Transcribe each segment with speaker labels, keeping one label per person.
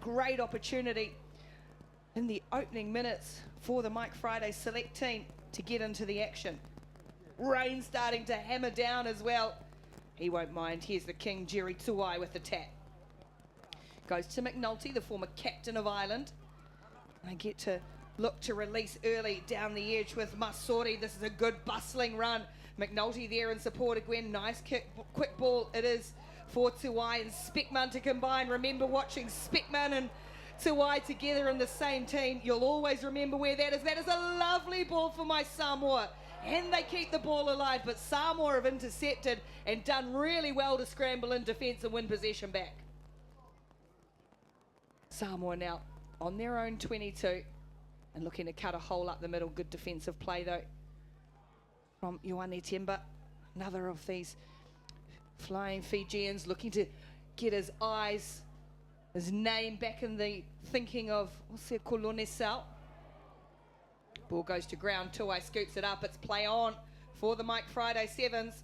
Speaker 1: great opportunity in the opening minutes for the Mike Friday select team to get into the action. Rain starting to hammer down as well. He won't mind. Here's the king, Jerry Tuai, with the tap. Goes to McNulty, the former captain of Ireland. They get to look to release early down the edge with Masori. This is a good bustling run. McNulty there in support of Gwen. Nice kick, quick ball it is for Tuai and Speckman to combine. Remember watching Speckman and Tuai together in the same team. You'll always remember where that is. That is a lovely ball for my Samoa. And they keep the ball alive, but Samoa have intercepted and done really well to scramble in defence and win possession back. Samoa now on their own 22 and looking to cut a hole up the middle. Good defensive play though from Ioane Temba. Another of these flying Fijians looking to get his eyes, his name back in the thinking of Kolone Sao. Ball goes to ground, Tuai scoops it up, it's play on for the Mike Friday Sevens.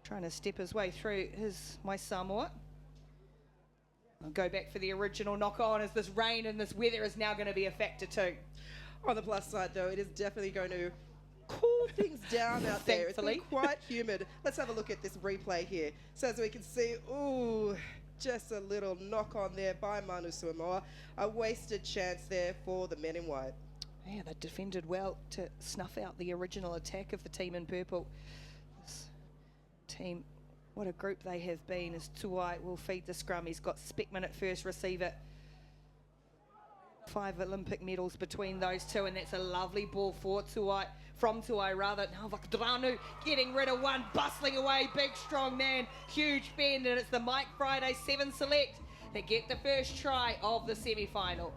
Speaker 1: Trying to step his way through my Samoa. I'll go back for the original knock on as this rain and this weather is now going to be a factor too.
Speaker 2: On the plus side though, it is definitely going to cool things down out there. It's been quite humid. Let's have a look at this replay here. So as we can see, ooh, just a little knock on there by Manu Samoa. A wasted chance there for the men in white.
Speaker 1: Yeah, they defended well to snuff out the original attack of the team in purple. This team, what a group they have been, as Tuai will feed the scrum. He's got Speckman at first receiver. 5 Olympic medals between those two, and that's a lovely ball for Tuai, from Tuai rather. Now Vakadranu getting rid of one, bustling away, big strong man, huge bend, and it's the Mike Friday 7 select that get the first try of the semi-final.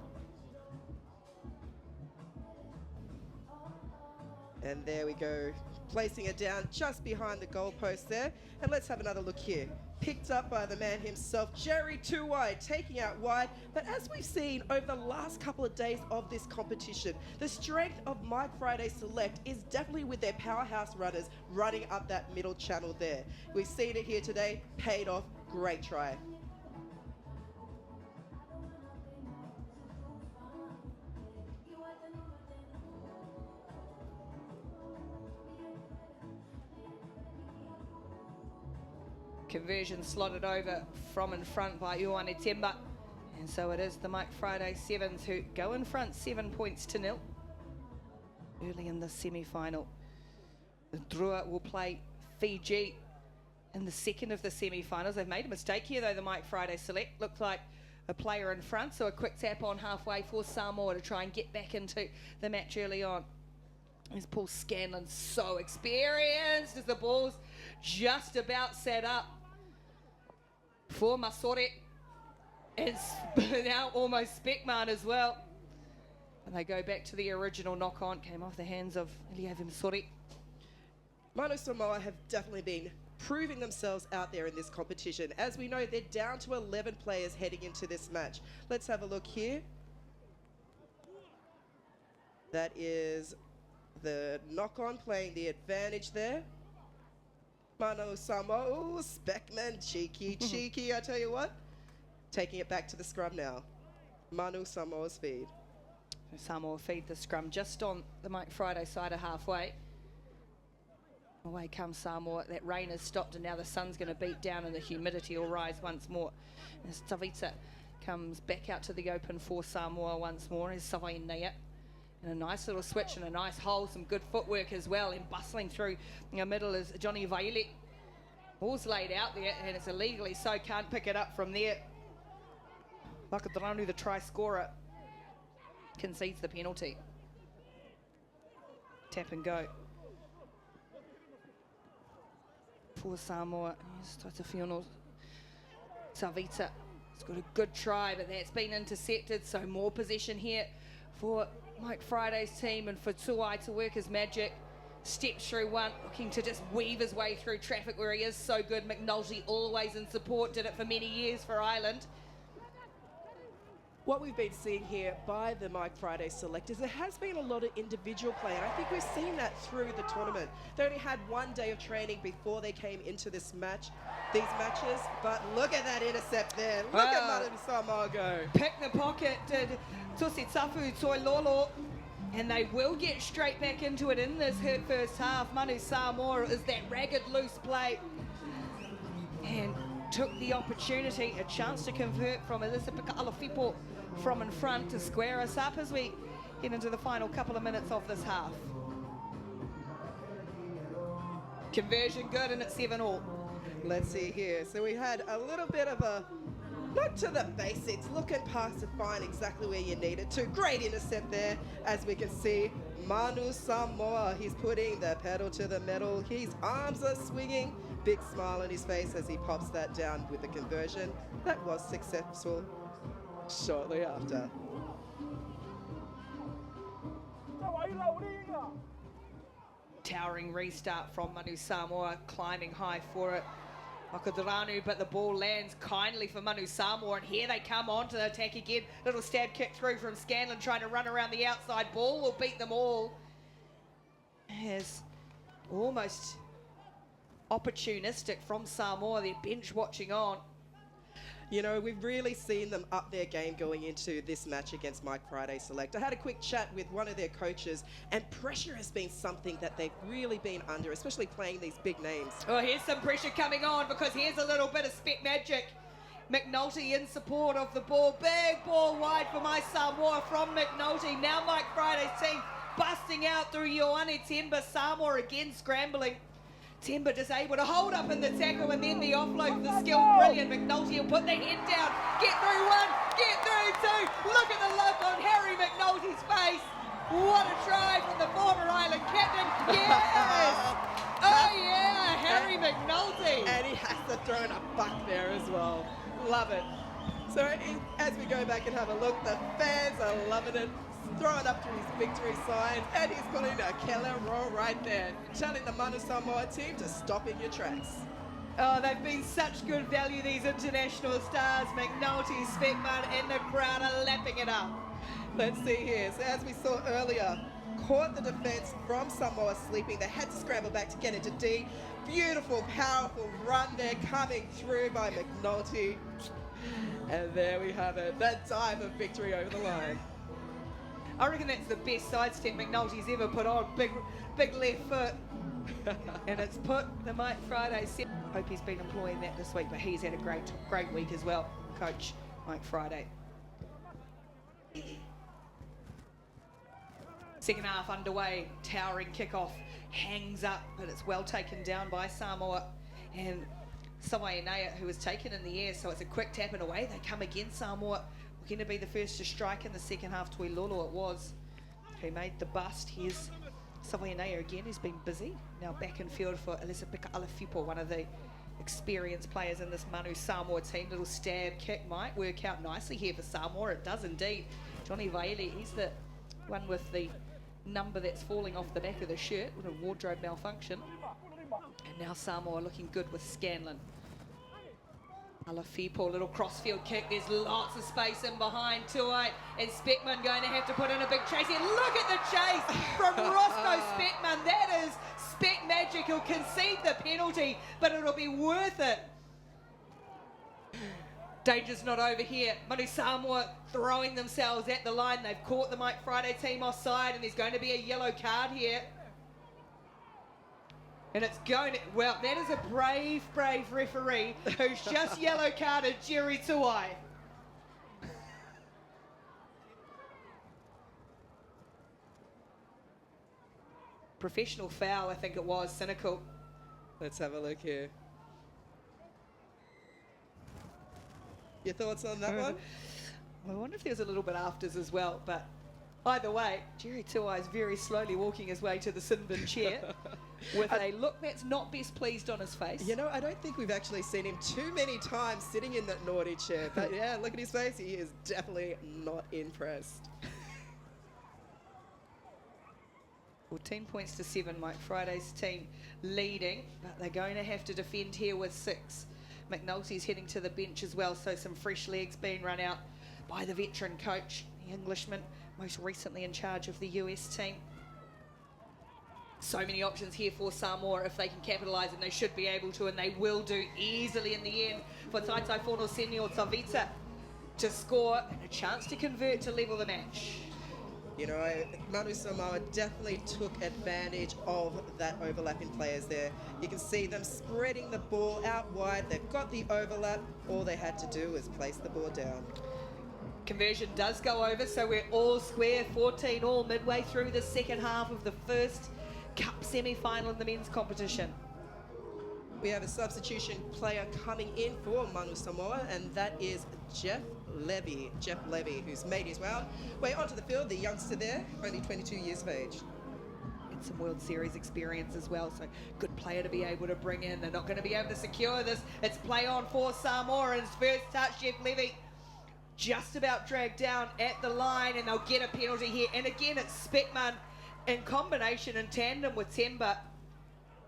Speaker 2: And there we go, placing it down just behind the goalpost there. And let's have another look here. Picked up by the man himself, Jerry Tuai, taking out wide. But as we've seen over the last couple of days of this competition, the strength of Mike Friday Select is definitely with their powerhouse runners running up that middle channel there. We've seen it here today, paid off, great try.
Speaker 1: Conversion slotted over from in front by Ioane Temba. And so it is the Mike Friday Sevens who go in front 7 points to 0 early in the semi-final. The Drua will play Fiji in the second of the semi-finals. They've made a mistake here though, the Mike Friday Select. Looked like a player in front, so a quick tap on halfway for Samoa to try and get back into the match early on. There's Paul Scanlon, so experienced as the ball's just about set up for Masori. And now almost Speckman as well. And they go back to the original knock-on, came off the hands of Eliav Masori.
Speaker 2: Manu Samoa have definitely been proving themselves out there in this competition. As we know, they're down to 11 players heading into this match. Let's have a look here. That is the knock-on playing the advantage there. Manu Samoa, ooh, Speckman, cheeky, I tell you what. Taking it back to the scrum now. Manu Samoa's feed.
Speaker 1: Samoa feed the scrum just on the Mike Friday side of halfway. Away comes Samoa. That rain has stopped and now the sun's going to beat down and the humidity will rise once more. As Tavita comes back out to the open for Samoa once more. As Savainea. And a nice little switch and a nice hole, some good footwork as well. And bustling through in the middle is Johnny Vaili. Ball's laid out there and it's illegally, so can't pick it up from there. Vakadranu, the try scorer, concedes the penalty. Tap and go for Samoa. Yes, Savita has got a good try, but that's been intercepted, so more possession here for Mike Friday's team and for Tuai to work his magic. Steps through one, looking to just weave his way through traffic where he is so good. McNulty always in support, did it for many years for Ireland.
Speaker 2: What we've been seeing here by the Mike Friday selectors, there has been a lot of individual play, and I think we've seen that through the tournament. They only had 1 day of training before they came into these matches, but look at that intercept there. Look at Manu Samoa go.
Speaker 1: Pick the pocket, did Tusi Tafu Toilolo, and they will get straight back into it in this first half. Manu Samoa is that ragged loose play, and took the opportunity, a chance to convert from Elizabeth Alafipo from in front to square us up as we get into the final couple of minutes of this half. Conversion good, and it's 7-all.
Speaker 2: Let's see here. So we had a little bit of a not to the basics, looking past to find exactly where you need it to. Great intercept there, as we can see. Manu Samoa, he's putting the pedal to the metal. His arms are swinging. Big smile on his face as he pops that down with the conversion. That was successful shortly after.
Speaker 1: Towering restart from Manu Samoa, climbing high for it. Makadaranu, but the ball lands kindly for Manu Samoa, and here they come on to the attack again. Little stab kick through from Scanlon, trying to run around the outside. Ball will beat them all. As almost opportunistic from Samoa, they're bench watching on.
Speaker 2: You know, we've really seen them up their game going into this match against Mike Friday Select. I had a quick chat with one of their coaches, and pressure has been something that they've really been under, especially playing these big names.
Speaker 1: Oh, here's some pressure coming on, because here's a little bit of spec magic. McNulty in support of the ball. Big ball wide for my Samoa from McNulty. Now Mike Friday's team busting out through Ioane Temba. Samoa again scrambling. Temba just able to hold up in the tackle, and then the offload, the skill, brilliant. McNulty will put the head down, get through one, get through two. Look at the look on Harry McNulty's face. What a try from the former Island captain. Yes! Oh yeah, Harry McNulty.
Speaker 2: And he has to throw in a buck there as well. Love it. So as we go back and have a look, the fans are loving it. Throwing up to his victory sign, and he's putting a killer roll right there, telling the Manu Samoa team to stop in your tracks.
Speaker 1: Oh, they've been such good value, these international stars. McNulty, Speckman in the crowd are lapping it up.
Speaker 2: Let's see here. So as we saw earlier, caught the defense from Samoa sleeping. They had to scramble back to get into D. Beautiful, powerful run there coming through by McNulty. And there we have it, that dive of victory over the line.
Speaker 1: I reckon that's the best sidestep McNulty's ever put on. Big left foot. And it's put the Mike Friday set. Hope he's been employing that this week, but he's had a great week as well, Coach Mike Friday. Second half underway, towering kickoff, hangs up, but it's well taken down by Samoa. And Sawainea, who was taken in the air, so it's a quick tap and away. They come again, Samoa. Going to be the first to strike in the second half. Tuilolo it was, who made the bust. Here's Sawainea again, who's been busy. Now back in field for Elizabeth Alafipo, one of the experienced players in this Manu Samoa team. Little stab kick might work out nicely here for Samoa. It does indeed. Johnny Vaili, he's the one with the number that's falling off the back of the shirt with a wardrobe malfunction. And now Samoa looking good with Scanlon. Alafipo, little crossfield kick. There's lots of space in behind Tuai, and Speckman going to have to put in a big chase here. Look at the chase from Roscoe Speckman. That is Speck magic. He'll concede the penalty, but it'll be worth it. Danger's not over here. Manu Samoa throwing themselves at the line. They've caught the Mike Friday team offside, and there's going to be a yellow card here. And it's going to, well, that is a brave referee who's just yellow carded Jerry Tuai. Professional foul, I think it was, cynical.
Speaker 2: Let's have a look here. Your thoughts on that one?
Speaker 1: I wonder if there's a little bit afters as well, but either way, Jerry Tuai is very slowly walking his way to the sin bin chair with a look that's not best pleased on his face.
Speaker 2: You know, I don't think we've actually seen him too many times sitting in that naughty chair. But yeah, look at his face. He is definitely not impressed.
Speaker 1: 14 points to 7, Mike Friday's team leading, but they're going to have to defend here with 6. McNulty's heading to the bench as well, so some fresh legs being run out by the veteran coach, the Englishman, most recently in charge of the US team. So many options here for Samoa if they can capitalise, and they should be able to, and they will do easily in the end for Taitai Fono Senior Tavita to score and a chance to convert to level the match.
Speaker 2: You know, Manu Samoa definitely took advantage of that overlap in players there. You can see them spreading the ball out wide. They've got the overlap. All they had to do was place the ball down.
Speaker 1: Conversion does go over, so we're all square, 14 all midway through the second half of the first Cup semi-final in the men's competition.
Speaker 2: We have a substitution player coming in for Manu Samoa, and that is Jeff Levy, who's made his way onto the field, the youngster there, only 22 years of age.
Speaker 1: And some World Series experience as well, so good player to be able to bring in. They're not going to be able to secure this. It's play on for Samoa, and his first touch, Jeff Levy, just about dragged down at the line, and they'll get a penalty here. And again, it's Speckman in combination, in tandem with Temba.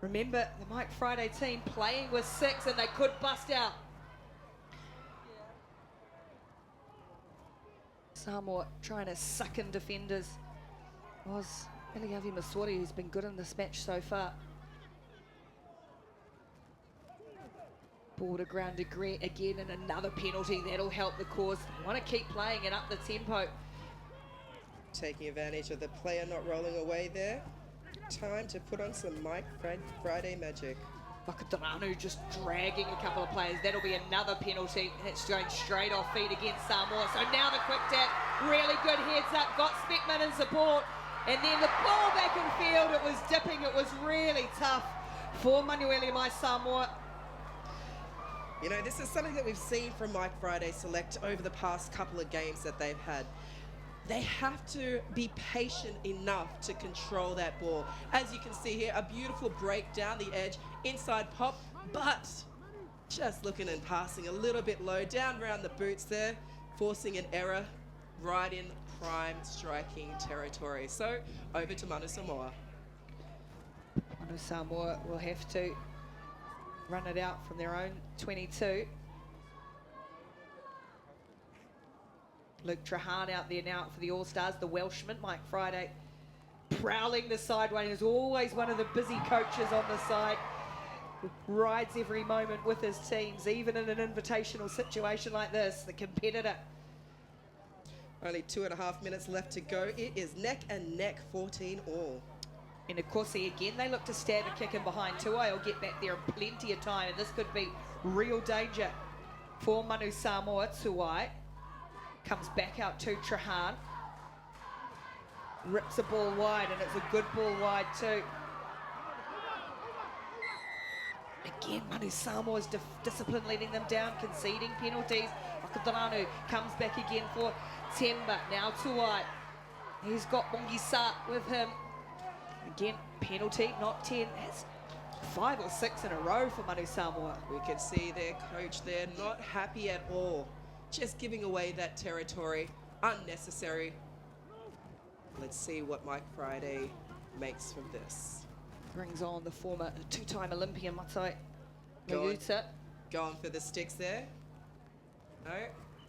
Speaker 1: Remember, the Mike Friday team playing with 6, and they could bust out. Samoa trying to suck in defenders. Was Eliavi Maswari, who's been good in this match so far. Ball to ground again, and another penalty. That'll help the cause. They want to keep playing and up the tempo.
Speaker 2: Taking advantage of the player not rolling away there. Time to put on some Mike Friday magic.
Speaker 1: Whakataranu just dragging a couple of players. That'll be another penalty. And it's going straight off feet against Samoa. So now the quick tap. Really good heads up. Got Speckman in support. And then the ball back in field. It was dipping. It was really tough for Manuele Mai Samoa.
Speaker 2: You know, this is something that we've seen from Mike Friday Select over the past couple of games that they've had. They have to be patient enough to control that ball. As you can see here, a beautiful break down the edge, inside pop, but just looking and passing a little bit low, down around the boots there, forcing an error right in prime striking territory. So over to Manu Samoa.
Speaker 1: Manu Samoa will have to run it out from their own 22. Luke Trahan out there now for the All-Stars, the Welshman, Mike Friday, prowling the sideway. He's always one of the busy coaches on the side. Rides every moment with his teams, even in an invitational situation like this, the competitor.
Speaker 2: Only 2.5 minutes left to go. It is neck and neck, 14 all.
Speaker 1: And of course, again, they look to stab a kick in behind Tuai. Will get back there in plenty of time, and this could be real danger for Manu Samoa. Tuai comes back out to Trahan. Rips a ball wide, and it's a good ball wide too. Again, Manu Samoa's discipline letting them down, conceding penalties. Whakataranu comes back again for Temba. Now Tuai. He's got Mungisa with him. Again, penalty, not 10. That's 5 or 6 in a row for Manu Samoa.
Speaker 2: We can see their coach there not happy at all. Just giving away that territory, unnecessary. Let's see what Mike Friday makes from this.
Speaker 1: Brings on the former two-time Olympian Matai
Speaker 2: Going
Speaker 1: Mayuta.
Speaker 2: for the sticks there. No.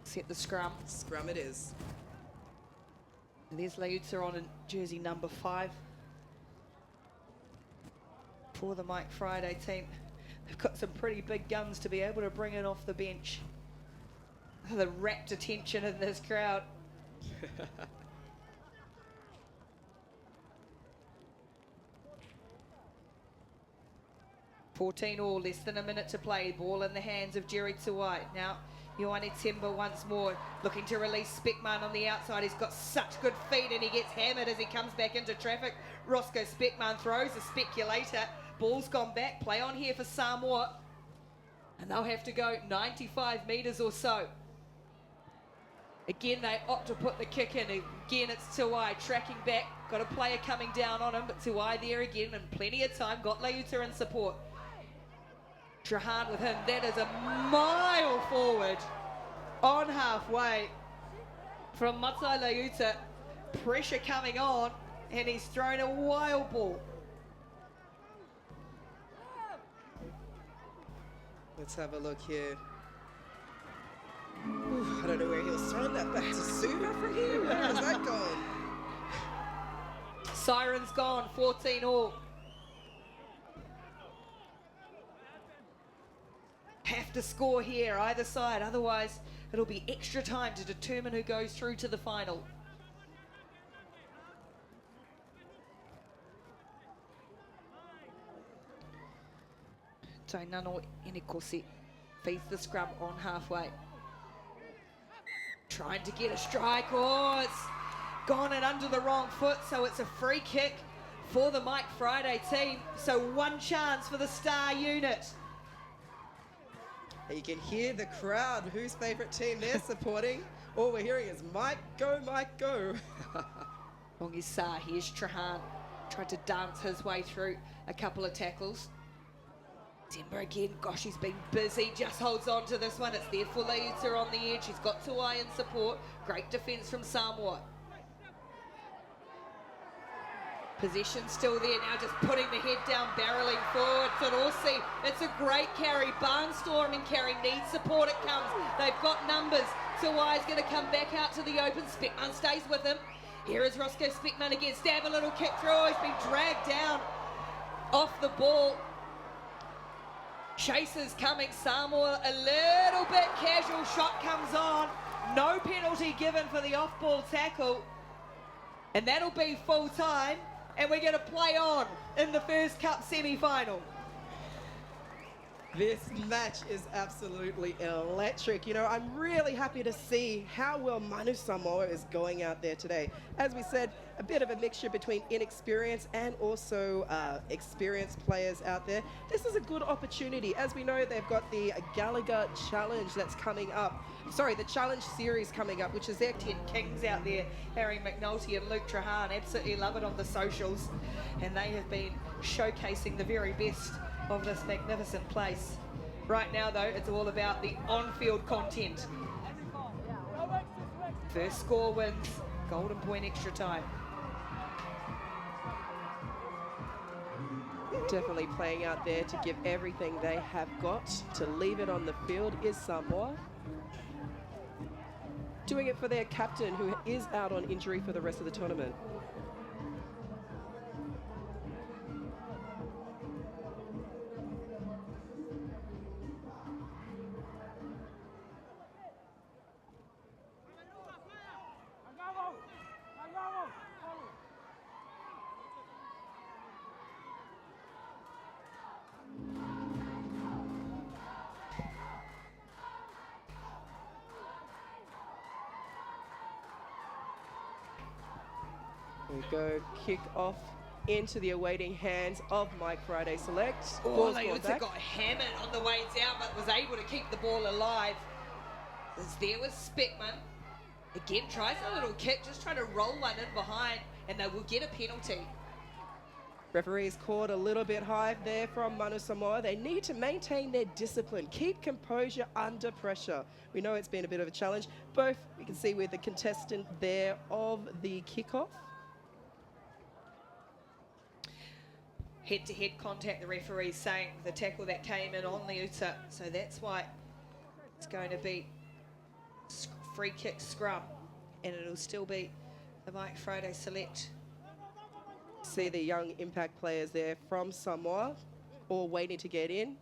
Speaker 1: Set the scrum.
Speaker 2: Scrum it is.
Speaker 1: And there's Layuta on in jersey number 5 for the Mike Friday team. They've got some pretty big guns to be able to bring in off the bench. The rapt attention in this crowd. $14 all, less than a minute to play. Ball in the hands of Jerry Tuai. Now, Ioane Temba once more, looking to release Speckman on the outside. He's got such good feet, and he gets hammered as he comes back into traffic. Roscoe Speckman throws a speculator. Ball's gone back. Play on here for Samoa. And they'll have to go 95 metres or so. Again, they opt to put the kick in. Again, it's Tuai tracking back. Got a player coming down on him, but Tuai there again, and plenty of time. Got Layuta in support. Trahan with him. That is a mile forward on halfway from Matai Layuta. Pressure coming on, and he's thrown a wild ball.
Speaker 2: Let's have a look here. Ooh, I don't know where he was throwing that back to Suva from here. Where is that going?
Speaker 1: Siren's gone, 14 all. Have to score here, either side, otherwise it'll be extra time to determine who goes through to the final. Tainano Enikosi feeds the scrum on halfway. Trying to get a strike. Oh, it's gone and under the wrong foot, so it's a free kick for the Mike Friday team. So one chance for the star unit.
Speaker 2: And you can hear the crowd, whose favourite team they're supporting. All we're hearing is Mike, go, Mike, go.
Speaker 1: Wongisa, here's Trahan. Tried to dance his way through a couple of tackles. Timber again, gosh, he's been busy, just holds on to this one. It's there for Leuter on the edge. He's got Tuai in support. Great defence from Samoa. Possession still there now, just putting the head down, barrelling forward. Torossi, it's a great carry. Barnstorming carry, needs support, it comes. They've got numbers. Tuai's going to come back out to the open. Speckman stays with him. Here is Roscoe Speckman again. Stab a little kick through. He's been dragged down off the ball. Chasers coming, Samoa a little bit casual, shot comes on. No penalty given for the off-ball tackle. And that'll be full time. And we're going to play on in the first cup semi-final.
Speaker 2: This match is absolutely electric. You know, I'm really happy to see how well Manu Samoa is going out there today. As we said, a bit of a mixture between inexperience and also experienced players out there. This is a good opportunity. As we know, they've got the Gallagher Challenge that's coming up. Sorry, the Challenge Series coming up, which is their
Speaker 1: 10 kings out there. Harry McNulty and Luke Trahan absolutely love it on the socials. And they have been showcasing the very best of this magnificent place. Right now, though, it's all about the on-field content. First score wins, golden point extra time.
Speaker 2: Definitely playing out there to give everything they have got. To leave it on the field is Samoa. Doing it for their captain, who is out on injury for the rest of the tournament. We go kick off into the awaiting hands of Mike Friday Select.
Speaker 1: Oh, Leuter got hammered on the way down, but was able to keep the ball alive. As there was Speckman. Again, tries a little kick, just trying to roll one in behind, and they will get a penalty.
Speaker 2: Referees caught a little bit high there from Manu Samoa. They need to maintain their discipline, keep composure under pressure. We know it's been a bit of a challenge. Both, we can see with the contestant there of the kickoff.
Speaker 1: Head-to-head contact, the referee's saying the tackle that came in on Leuter. So that's why it's going to be free kick scrum, and it'll still be the Mike Friday Select.
Speaker 2: See the young impact players there from Samoa, all waiting to get in.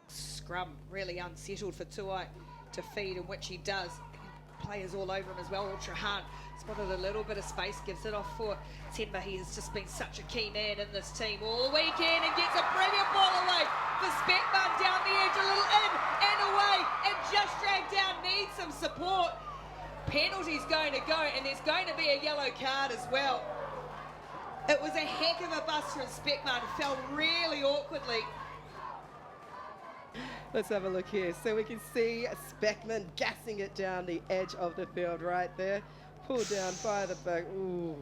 Speaker 1: Scrum really unsettled for Tuai to feed, in which he does. Players all over him as well. Trahan spotted a little bit of space, gives it off for Timber. He has just been such a key man in this team all weekend and gets a brilliant ball away for Speckman down the edge, a little in and away, and just dragged down, needs some support. Penalty's going to go, and there's going to be a yellow card as well. It was a heck of a bust from Speckman, fell really awkwardly.
Speaker 2: Let's have a look here. So we can see Speckman gassing it down the edge of the field right there. Pulled down by the back. Ooh.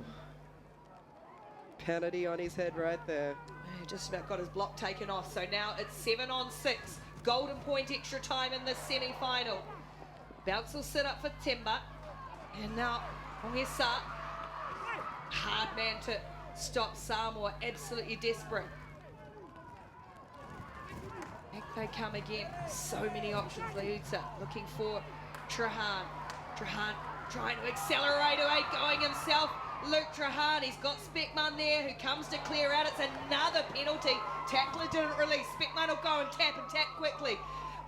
Speaker 2: Penalty on his head right there.
Speaker 1: He just about got his block taken off. So now it's 7-on-6. Golden point extra time in the semi-final. Bounce will sit up for Timber. And now Ongesa, hard man to stop Samoa, absolutely desperate. Back they come again, so many options. Liuta looking for Trahan. Trahan trying to accelerate away, going himself. Luke Trahan, he's got Speckman there who comes to clear out. It's another penalty. Tackler didn't release. Speckman will go and tap quickly.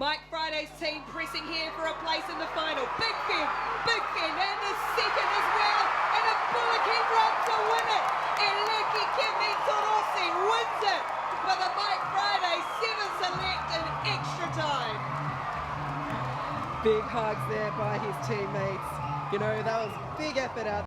Speaker 1: Mike Friday's team pressing here for a place in the final. Big Fen, and the second as well. And a Bullock run to win it. And Luki Kimi Torosi wins it for the Mike Friday 7 select in extra time.
Speaker 2: Big hugs there by his teammates. You know, that was big effort out